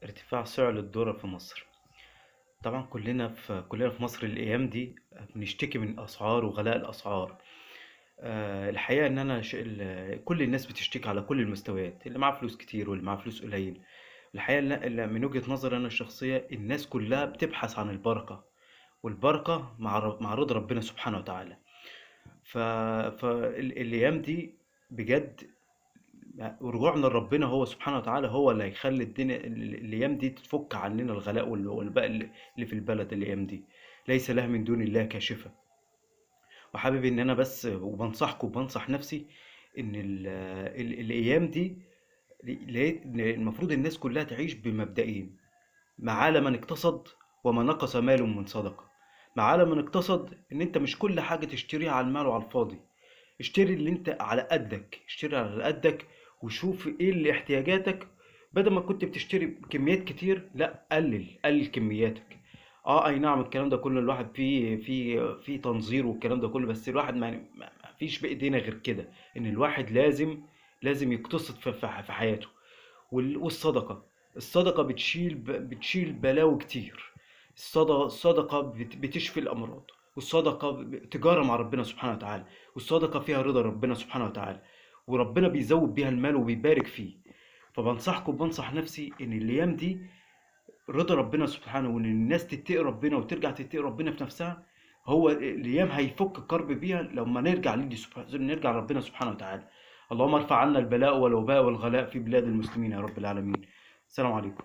ارتفاع سعر الذرة في مصر. طبعا كلنا في مصر الأيام دي بنشتكي من أسعار وغلاء الأسعار. الحقيقة إن كل الناس بتشتكي على كل المستويات، اللي معاه فلوس كتير واللي معاه فلوس قليل. الحقيقة من وجهة نظري أنا الشخصية، الناس كلها بتبحث عن البركة، والبركة مع رضا ربنا سبحانه وتعالى. فالأيام دي بجد ورجوعنا لربنا هو سبحانه وتعالى هو اللي هيخلي الدنيا الايام دي تفك عننا الغلاء والباء اللي في البلد الايام دي. ليس لها من دون الله كاشفة. وحابب ان انا بس وبنصحكم وبنصح نفسي ان الايام دي المفروض الناس كلها تعيش بمبدئين: ما عال من اقتصد وما نقص مال من صدقة. ما عال من اقتصد ان انت مش كل حاجة تشتريها على المال وعلى الفاضي. اشتري اللي انت على قدك، اشتري على قدك، وشوف ايه اللي احتياجاتك. بدل ما كنت بتشتري كميات كتير، لا، قلل كمياتك. اي نعم، الكلام ده كله الواحد فيه تنظير والكلام ده كله، بس الواحد ما فيش بايدينا غير كده. ان الواحد لازم يقتصد في حياته. الصدقة بتشيل بلاوي كتير. الصدقة بتشفي الأمراض. والصدقة تجارة مع ربنا سبحانه وتعالى. والصدقة فيها رضا ربنا سبحانه وتعالى، وربنا بيزود بيها المال وبيبارك فيه. فبنصحكم وبنصح نفسي إن الأيام دي رضا ربنا سبحانه، وإن الناس تتقي ربنا وترجع تتقي ربنا في نفسها. هو الأيام هيفك الكرب بيها لما نرجع لربنا سبحانه وتعالى. اللهم ارفع عنا البلاء والوباء والغلاء في بلاد المسلمين يا رب العالمين. السلام عليكم.